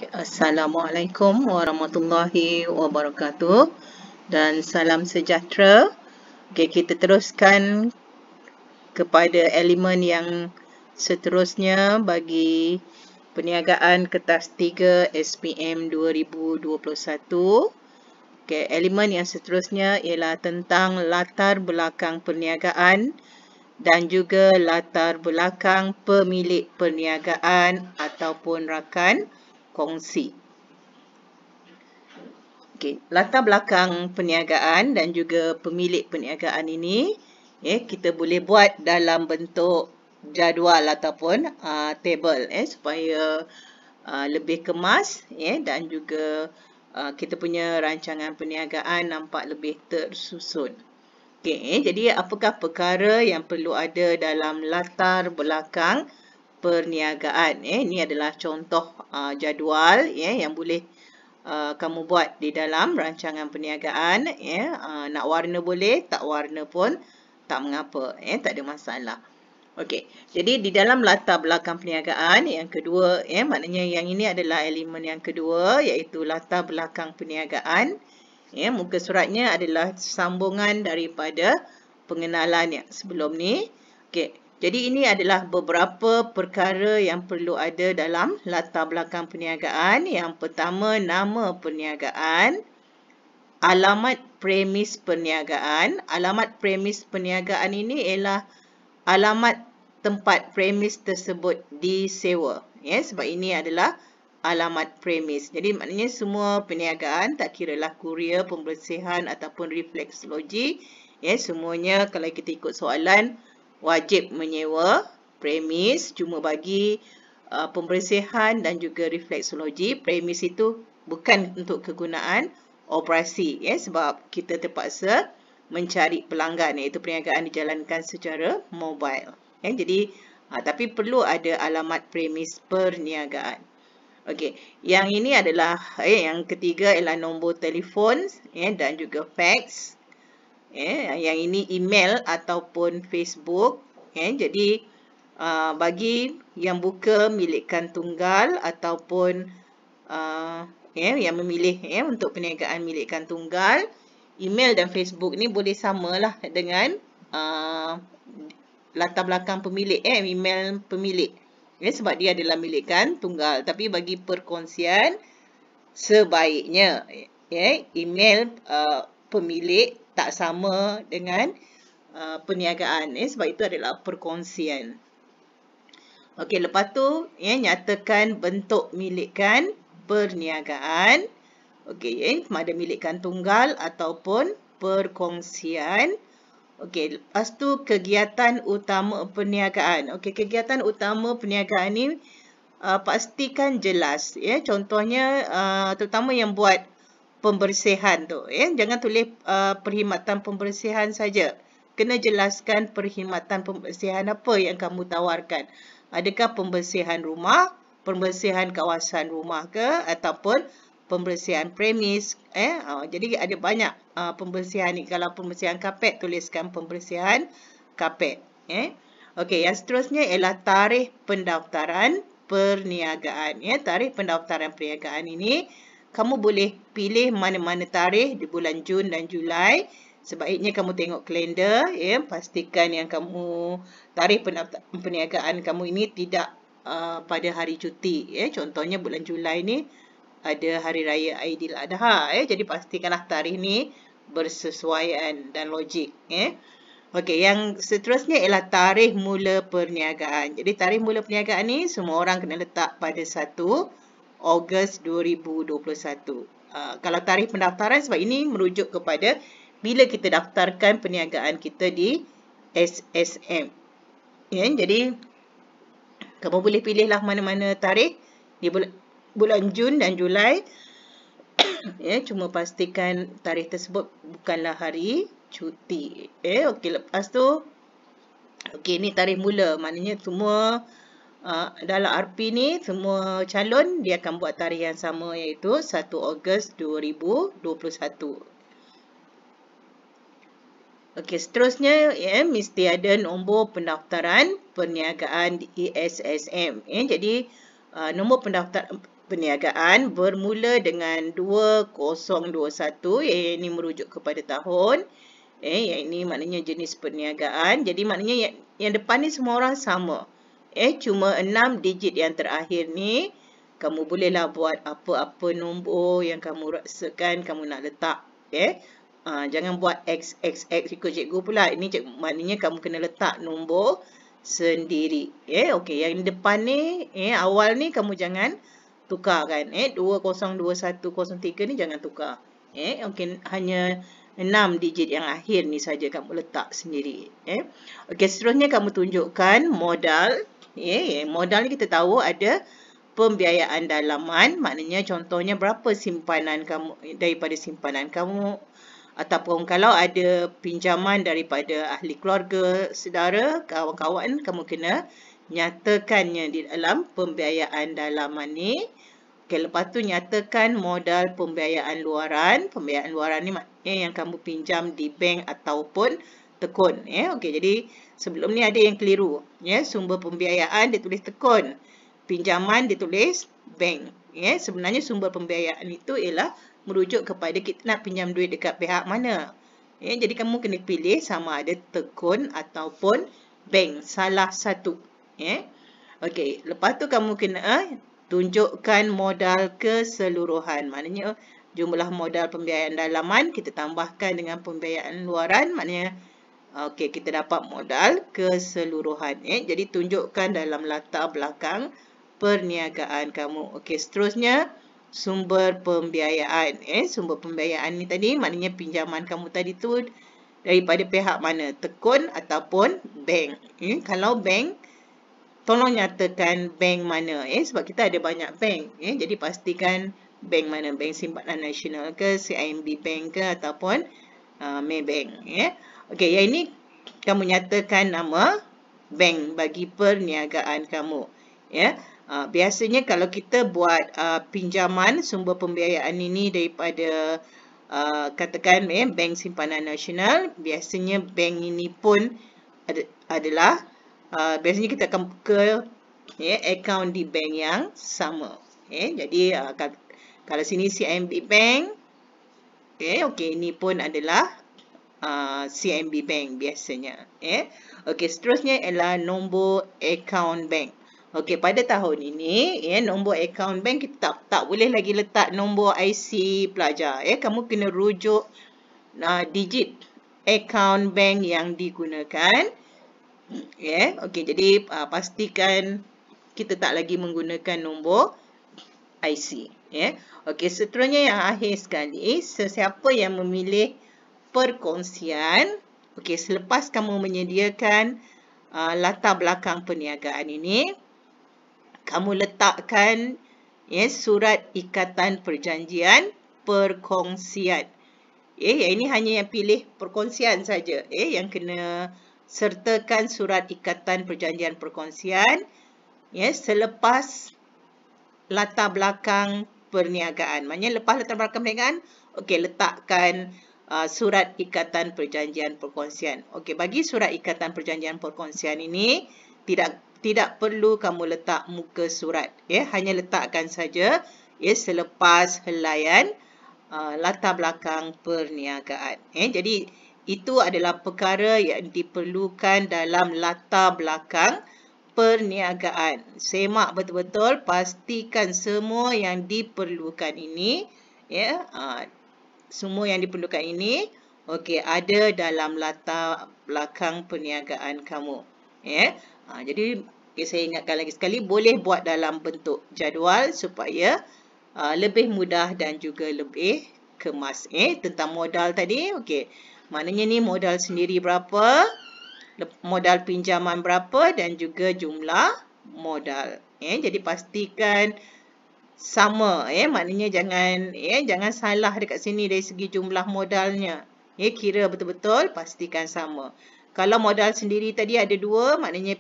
Assalamualaikum warahmatullahi wabarakatuh dan salam sejahtera. Kita teruskan kepada elemen yang seterusnya bagi perniagaan kertas 3 SPM 2021. Elemen yang seterusnya ialah tentang latar belakang perniagaan dan juga latar belakang pemilik perniagaan ataupun rakan kongsi. Latar belakang perniagaan dan juga pemilik perniagaan ini kita boleh buat dalam bentuk jadual ataupun table supaya lebih kemas dan juga kita punya rancangan perniagaan nampak lebih tersusun. Jadi apakah perkara yang perlu ada dalam latar belakang perniagaan? Ini adalah contoh jadual yang boleh kamu buat di dalam rancangan perniagaan. Nak warna boleh, tak warna pun tak mengapa, tak ada masalah. Jadi di dalam latar belakang perniagaan yang kedua, maknanya yang ini adalah elemen yang kedua, iaitu latar belakang perniagaan. Muka suratnya adalah sambungan daripada pengenalan yang sebelum ni. Jadi ini adalah beberapa perkara yang perlu ada dalam latar belakang perniagaan. Yang pertama, nama perniagaan, alamat premis perniagaan. Alamat premis perniagaan ini ialah alamat tempat premis tersebut disewa. Sebab ini adalah alamat premis. Jadi maknanya semua perniagaan, tak kiralah kurier, pembersihan ataupun refleksologi, semuanya kalau kita ikut soalan wajib menyewa premis. Cuma bagi pembersihan dan juga refleksologi, premis itu bukan untuk kegunaan operasi, sebab kita terpaksa mencari pelanggan, iaitu perniagaan dijalankan secara mobile. Jadi tapi perlu ada alamat premis perniagaan. Yang ini adalah yang ketiga ialah nombor telefon dan juga fax. Yang ini email ataupun Facebook. Jadi bagi yang buka milikkan tunggal ataupun yang memilih untuk perniagaan milikkan tunggal, email dan Facebook ni boleh samalah dengan latar belakang pemilik, email pemilik. Sebab dia adalah milikkan tunggal. Tapi bagi perkongsian, sebaiknya email pemilik tak sama dengan perniagaan. Sebab itu adalah perkongsian. Lepas tu, nyatakan bentuk milikkan perniagaan. Sama ada milikkan tunggal ataupun perkongsian. Lepas tu kegiatan utama perniagaan. Kegiatan utama perniagaan ni pastikan jelas. Contohnya terutama yang buat pembersihan tu. Jangan tulis perkhidmatan pembersihan saja. Kena jelaskan perkhidmatan pembersihan apa yang kamu tawarkan. Adakah pembersihan rumah, pembersihan kawasan rumah ke, ataupun pembersihan premis. Jadi ada banyak pembersihan ni. Kalau pembersihan kapet, tuliskan pembersihan kapet. Yang seterusnya ialah tarikh pendaftaran perniagaan. Tarikh pendaftaran perniagaan ini, kamu boleh pilih mana-mana tarikh di bulan Jun dan Julai. Sebaiknya kamu tengok kalender. Pastikan yang kamu tarikh pendaftaran perniagaan kamu ini tidak pada hari cuti. Contohnya bulan Julai ni ada Hari Raya Aidiladha. Jadi pastikanlah tarikh ni bersesuaian dan logik. Yang seterusnya ialah tarikh mula perniagaan. Jadi tarikh mula perniagaan ni semua orang kena letak pada 1 Ogos 2021. Kalau tarikh pendaftaran, sebab ini merujuk kepada bila kita daftarkan perniagaan kita di SSM. Jadi kamu boleh pilihlah mana-mana tarikh di bulan Jun dan Julai. Cuma pastikan tarikh tersebut bukanlah hari cuti. Lepas tu ni tarikh mula. Maknanya semua dalam RP ni semua calon dia akan buat tarikh yang sama, iaitu 1 Ogos 2021. Seterusnya mesti ada nombor pendaftaran perniagaan di SSM. Jadi nombor pendaftaran perniagaan bermula dengan 2021, ini merujuk kepada tahun. Yang ini maknanya jenis perniagaan. Jadi maknanya yang depan ni semua orang sama. Cuma 6 digit yang terakhir ni kamu bolehlah buat apa-apa nombor yang kamu rasakan kamu nak letak. Jangan buat XXX ikut cikgu pula. Ini maknanya kamu kena letak nombor sendiri. Okey, yang depan ni awal ni kamu jangan tukar kan. 202103 ni jangan tukar. Okey, hanya 6 digit yang akhir ni saja kamu letak sendiri. Okey, seterusnya kamu tunjukkan modal. Modal ni kita tahu ada pembiayaan dalaman, maknanya contohnya berapa simpanan kamu daripada simpanan kamu, ataupun kalau ada pinjaman daripada ahli keluarga, saudara, kawan-kawan, kamu kena nyatakannya di dalam pembiayaan dalaman ni. Okey, lepas tu nyatakan modal pembiayaan luaran. Pembiayaan luaran ni yang kamu pinjam di bank ataupun tekun. Okey, jadi sebelum ni ada yang keliru. Sumber pembiayaan dia tulis tekun. Pinjaman dia tulis bank. Sebenarnya sumber pembiayaan itu ialah merujuk kepada kita nak pinjam duit dekat pihak mana. Jadi kamu kena pilih sama ada tekun ataupun bank. Salah satu. Okey, lepas tu kamu kena tunjukkan modal keseluruhan. Maknanya jumlah modal pembiayaan dalaman kita tambahkan dengan pembiayaan luaran. Maknanya okey, kita dapat modal keseluruhan. Jadi tunjukkan dalam latar belakang perniagaan kamu. Okey, seterusnya sumber pembiayaan. Sumber pembiayaan ni tadi maknanya pinjaman kamu tadi tu daripada pihak mana? Tekun ataupun bank. Kalau bank, tolong nyatakan bank mana. Sebab kita ada banyak bank. Jadi pastikan bank mana. Bank Simpanan Nasional ke, CIMB Bank ke, ataupun Maybank. Okey, yang ini kamu nyatakan nama bank bagi perniagaan kamu. Biasanya kalau kita buat pinjaman sumber pembiayaan ini daripada katakan Bank Simpanan Nasional, biasanya bank ini pun adalah biasanya kita akan buka akaun di bank yang sama. Jadi kalau sini CIMB Bank, okey, ini pun adalah CIMB Bank biasanya. Okey, seterusnya ialah nombor akaun bank. Okey, pada tahun ini nombor akaun bank kita tak boleh lagi letak nombor IC pelajar. Kamu kena rujuk digit akaun bank yang digunakan. Okey, jadi pastikan kita tak lagi menggunakan nombor IC. Okey, seterusnya yang akhir sekali, sesiapa yang memilih perkongsian. Okey, selepas kamu menyediakan latar belakang perniagaan ini, kamu letakkan surat ikatan perjanjian perkongsian. Yang ini hanya yang pilih perkongsian saja. Yang kena sertakan surat ikatan perjanjian perkongsian selepas latar belakang perniagaan. Maknanya lepas latar belakang perniagaan, okey, letakkan surat ikatan perjanjian perkongsian. Okey, bagi surat ikatan perjanjian perkongsian ini tidak perlu kamu letak muka surat. Hanya letakkan saja selepas helaian latar belakang perniagaan. Jadi itu adalah perkara yang diperlukan dalam latar belakang perniagaan. Semak betul-betul, pastikan semua yang diperlukan ini, semua yang diperlukan ini, okey, ada dalam latar belakang perniagaan kamu. Jadi saya ingatkan lagi sekali, boleh buat dalam bentuk jadual supaya lebih mudah dan juga lebih kemas. Tentang modal tadi, okey. Maknanya ni modal sendiri berapa, modal pinjaman berapa dan juga jumlah modal. Jadi pastikan sama. Maknanya jangan salah dekat sini dari segi jumlah modalnya. Kira betul-betul, pastikan sama. Kalau modal sendiri tadi ada dua, maknanya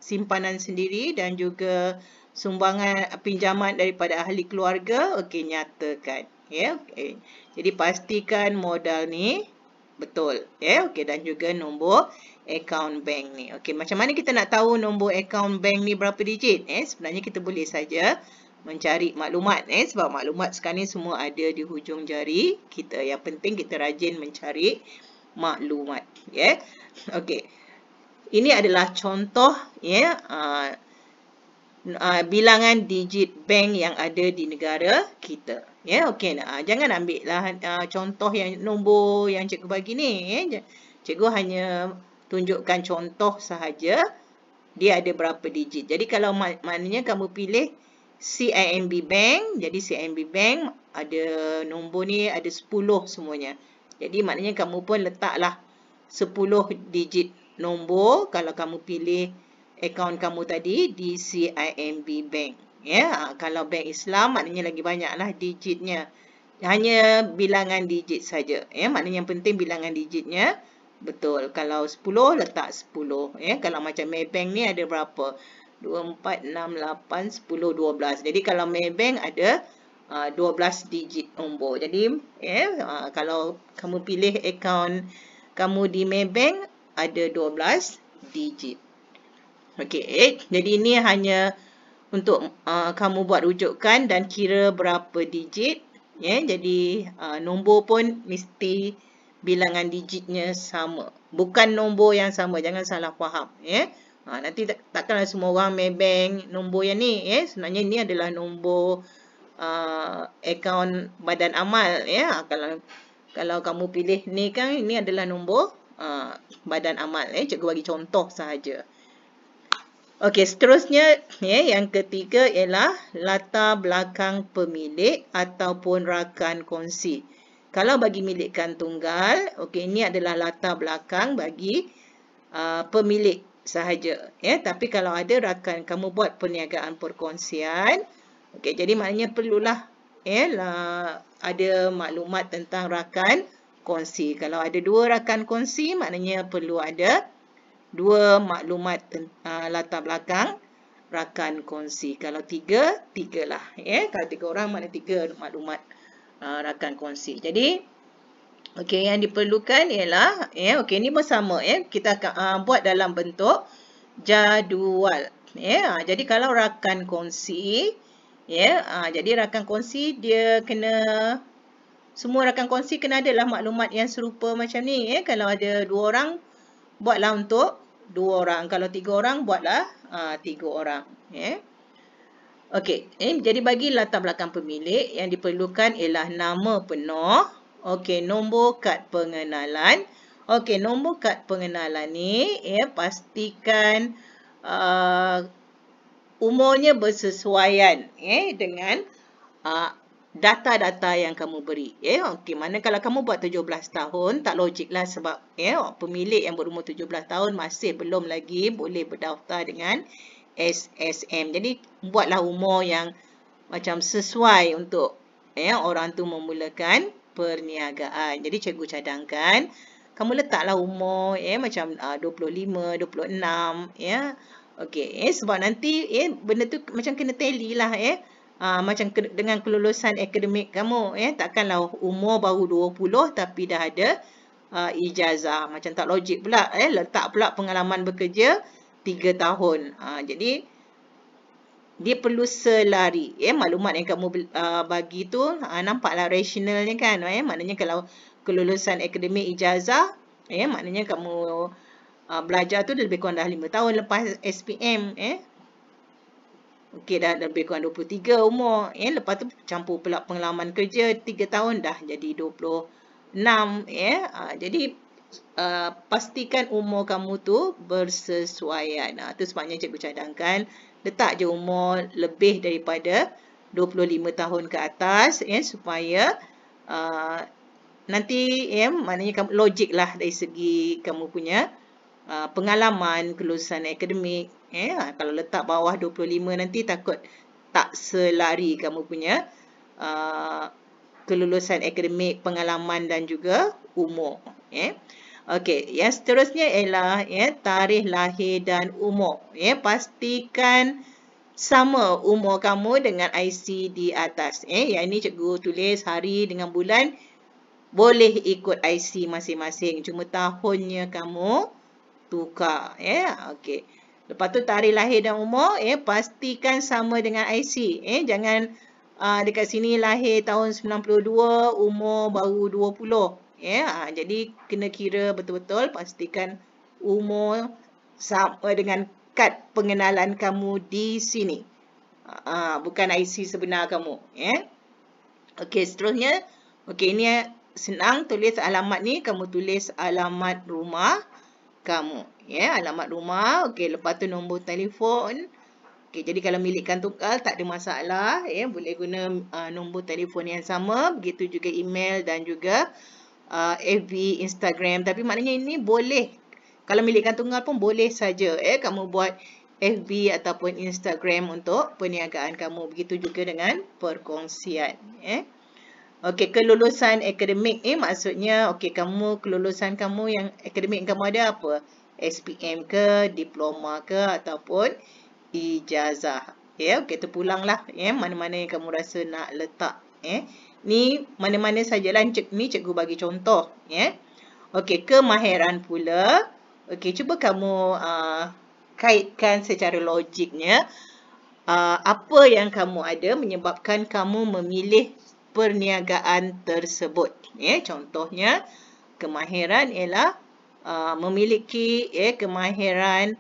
simpanan sendiri dan juga sumbangan pinjaman daripada ahli keluarga, okey, nyatakan. Okey. Jadi pastikan modal ni betul. Okey, dan juga nombor akaun bank ni. Okey, macam mana kita nak tahu nombor akaun bank ni berapa digit? Sebenarnya kita boleh saja mencari maklumat. Sebab maklumat sekarang ni semua ada di hujung jari kita. Yang penting kita rajin mencari maklumat. Okey. Ini adalah contoh bilangan digit bank yang ada di negara kita. Okey. Jangan ambil lah contoh yang nombor yang cikgu bagi ni. Cikgu hanya tunjukkan contoh sahaja. Dia ada berapa digit. Jadi kalau maknanya kamu pilih CIMB Bank. Jadi CIMB Bank ada nombor ni ada 10 semuanya. Jadi maknanya kamu pun letaklah 10 digit nombor kalau kamu pilih akaun kamu tadi di CIMB Bank. Kalau bank Islam maknanya lagi banyaklah digitnya. Hanya bilangan digit saja. Maknanya yang penting bilangan digitnya betul. Kalau 10 letak 10. Kalau macam Maybank ni ada berapa? 2, 4, 6, 8, 10, 12. Jadi kalau Maybank ada 12 digit nombor. Jadi kalau kamu pilih akaun kamu di Maybank ada 12 digit. Okey, jadi ini hanya untuk kamu buat rujukan dan kira berapa digit. Jadi nombor pun mesti bilangan digitnya sama. Bukan nombor yang sama. Jangan salah faham. Nanti takkanlah semua orang Maybank nombor yang ni. Sebenarnya ini adalah nombor akaun badan amal. Kalau kamu pilih ni kan, ini adalah nombor badan amal. Cikgu bagi contoh sahaja. Okey, seterusnya yang ketiga ialah latar belakang pemilik ataupun rakan kongsi. Kalau bagi milikkan tunggal, okey, ini adalah latar belakang bagi pemilik sahaja. Tapi kalau ada rakan, kamu buat perniagaan perkongsian, okey, jadi maknanya perlulah ada maklumat tentang rakan kongsi. Kalau ada 2 rakan kongsi, maknanya perlu ada 2 maklumat latar belakang rakan kongsi. Kalau 3 lah. Kalau 3 orang, maknanya 3 maklumat rakan kongsi. Jadi, okey, yang diperlukan ialah, okey, ini pun sama. Kita akan buat dalam bentuk jadual. Jadi, kalau rakan kongsi, jadi rakan kongsi dia kena, semua rakan kongsi kena adalah maklumat yang serupa macam ni. Kalau ada 2 orang, buatlah untuk 2 orang. Kalau 3 orang, buatlah 3 orang. Okey, jadi bagi latar belakang pemilik, yang diperlukan ialah nama penuh. Okey, nombor kad pengenalan. Okey, nombor kad pengenalan ni, pastikan umurnya bersesuaian dengan data-data yang kamu beri. Okey, mana kalau kamu buat 17 tahun, tak logiklah sebab pemilik yang berumur 17 tahun masih belum lagi boleh berdaftar dengan SSM. Jadi, buatlah umur yang macam sesuai untuk orang tu memulakan perniagaan. Jadi, cikgu cadangkan, kamu letaklah umur macam 25, 26. Okey, sebab nanti benda tu macam kena tally lah. Macam dengan kelulusan akademik kamu. Takkanlah umur baru 20 tapi dah ada ijazah. Macam tak logik pula. Letak pula pengalaman bekerja 3 tahun. Jadi, dia perlu selari. Maklumat yang kamu bagi tu nampaklah rasionalnya kan. Maknanya kalau kelulusan akademik ijazah, maknanya kamu belajar tu lebih kurang dah 5 tahun lepas SPM. Okey, dah lebih kurang 23 umur. Lepas tu campur pula pengalaman kerja 3 tahun dah jadi 26. Jadi, pastikan umur kamu tu bersesuaian. Itu sebabnya cikgu cadangkan letak je umur lebih daripada 25 tahun ke atas supaya nanti maknanya kamu logik lah dari segi kamu punya pengalaman kelulusan akademik. Kalau letak bawah 25 nanti takut tak selari kamu punya kelulusan akademik, pengalaman dan juga umur. Okey, yang seterusnya ialah tarikh lahir dan umur. Pastikan sama umur kamu dengan IC di atas. Yang ini cikgu tulis hari dengan bulan. Boleh ikut IC masing-masing. Cuma tahunnya kamu tukar. Okey. Lepas tu tarikh lahir dan umur, pastikan sama dengan IC. Jangan dekat sini lahir tahun 92, umur baru 20. Jadi kena kira betul-betul, pastikan umur sama dengan kad pengenalan kamu di sini. Bukan IC sebenar kamu. Okey, seterusnya. Okey, ini senang tulis alamat ni. Kamu tulis alamat rumah kamu. Alamat rumah. Okey, lepas tu nombor telefon. Okey, jadi kalau milikkan tunggal tak ada masalah. Boleh guna nombor telefon yang sama. Begitu juga email dan juga FB, Instagram. Tapi maknanya ini boleh. Kalau milikkan tunggal pun boleh saja. Kamu buat FB ataupun Instagram untuk perniagaan kamu. Begitu juga dengan perkongsian. Okey, kelulusan akademik maksudnya kelulusan kamu yang akademik kamu ada apa? SPM ke, diploma ke ataupun ijazah. Okey, terpulanglah mana-mana yang kamu rasa nak letak. Ni mana-mana sajalah ni cikgu bagi contoh. Okey, kemahiran pula. Okey, cuba kamu kaitkan secara logiknya apa yang kamu ada menyebabkan kamu memilih perniagaan tersebut. Contohnya, kemahiran ialah memiliki kemahiran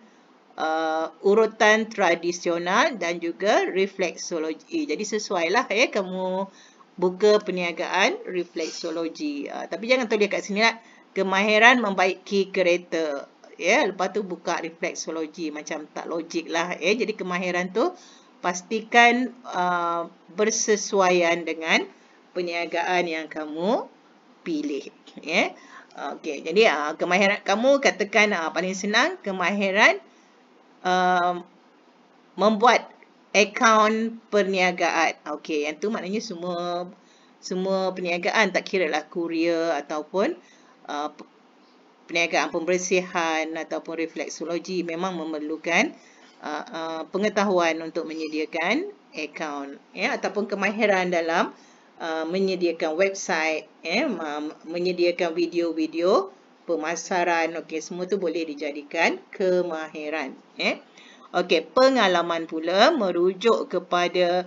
urutan tradisional dan juga refleksologi. Jadi sesuailah kamu buka perniagaan refleksologi. Tapi jangan tulis kat sini lah, kemahiran membaiki kereta. Lepas tu buka refleksologi, macam tak logik lah. Jadi kemahiran tu pastikan bersesuaian dengan perniagaan yang kamu pilih. Okey, jadi kemahiran kamu katakan paling senang kemahiran membuat akaun perniagaan. Okey, yang tu maknanya semua perniagaan, tak kira lah kurier ataupun perniagaan pembersihan ataupun refleksologi memang memerlukan pengetahuan untuk menyediakan akaun ataupun kemahiran dalam menyediakan website, menyediakan video-video pemasaran. Okey, semua tu boleh dijadikan kemahiran. Okey, pengalaman pula merujuk kepada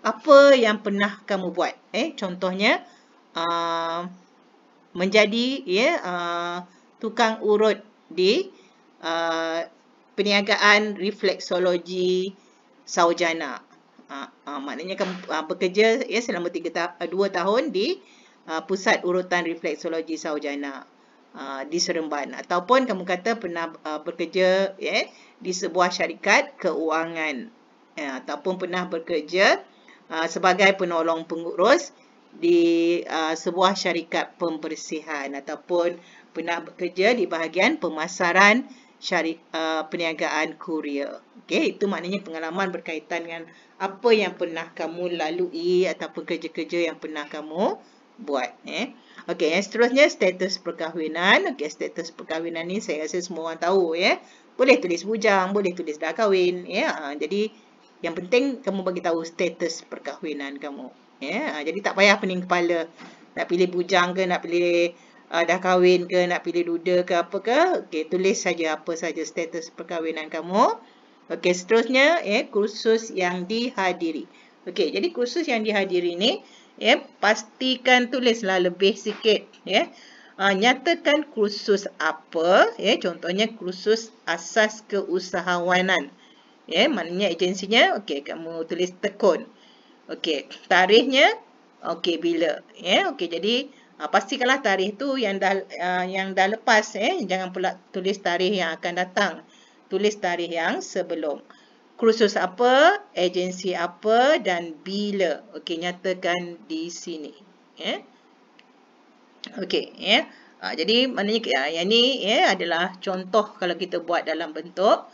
apa yang pernah kamu buat. Contohnya menjadi tukang urut di perniagaan refleksologi Saujana. Maknanya kamu bekerja selama 2 tahun di Pusat Urutan Refleksologi Saujana di Seremban. Ataupun kamu kata pernah bekerja di sebuah syarikat keuangan. Ataupun pernah bekerja sebagai penolong pengurus di sebuah syarikat pembersihan. Ataupun pernah bekerja di bahagian pemasaran perniagaan kurier. Okey, itu maknanya pengalaman berkaitan dengan apa yang pernah kamu lalui ataupun kerja-kerja yang pernah kamu buat. Okey, yang seterusnya status perkahwinan. Okey, status perkahwinan ni saya rasa semua orang tahu. Boleh tulis bujang, boleh tulis dah kahwin. Jadi yang penting kamu bagi tahu status perkahwinan kamu. Jadi tak payah pening kepala nak pilih bujang ke, nak pilih dah kahwin ke, nak pilih duda ke apa ke. Okey, tulis saja apa saja status perkahwinan kamu. Okey, seterusnya kursus yang dihadiri. Okey, jadi kursus yang dihadiri ni pastikan tulislah lebih sikit. Nyatakan kursus apa. Contohnya kursus asas keusahawanan. Maknanya agensinya. Okey, kamu tulis tekun. Okey, tarikhnya. Okey, bila. Okey, jadi pastikanlah tarikh tu yang dah lepas. Jangan pula tulis tarikh yang akan datang. Tulis tarikh yang sebelum. Kursus apa, agensi apa dan bila. Okey, nyatakan di sini. Okey, jadi maknanya yang ni adalah contoh kalau kita buat dalam bentuk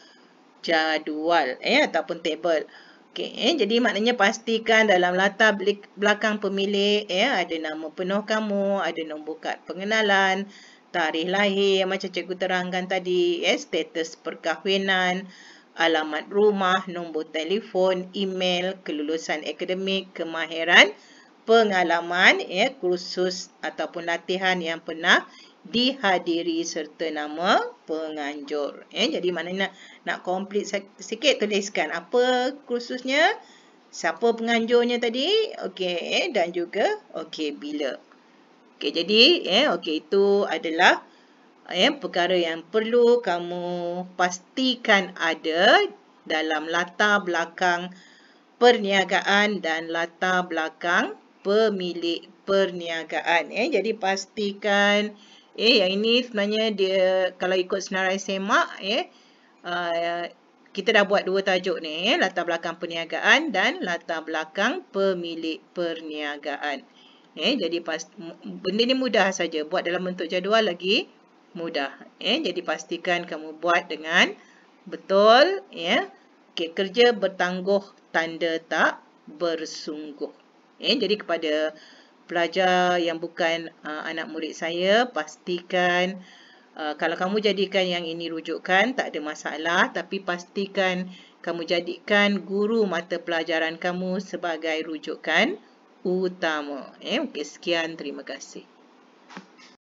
jadual ataupun table. Okey, jadi maknanya pastikan dalam latar belakang pemilik ada nama penuh kamu, ada nombor kad pengenalan, tarikh lahir macam cikgu terangkan tadi, status perkahwinan, alamat rumah, nombor telefon, email, kelulusan akademik, kemahiran, pengalaman, kursus ataupun latihan yang pernah dihadiri serta nama penganjur. Jadi mana nak complete sikit, tuliskan apa kursusnya, siapa penganjurnya tadi, okey, dan juga okey bila. Okey, jadi okey, itu adalah perkara yang perlu kamu pastikan ada dalam latar belakang perniagaan dan latar belakang pemilik perniagaan. Jadi pastikan yang ini sebenarnya dia kalau ikut senarai semak kita dah buat dua tajuk ni, latar belakang perniagaan dan latar belakang pemilik perniagaan. Jadi benda ni mudah saja, buat dalam bentuk jadual lagi mudah. Jadi pastikan kamu buat dengan betul, okey, kerja bertangguh tanda tak bersungguh. Jadi kepada pelajar yang bukan anak murid saya, pastikan kalau kamu jadikan yang ini rujukan, tak ada masalah. Tapi pastikan kamu jadikan guru mata pelajaran kamu sebagai rujukan utama. Okey, sekian, terima kasih.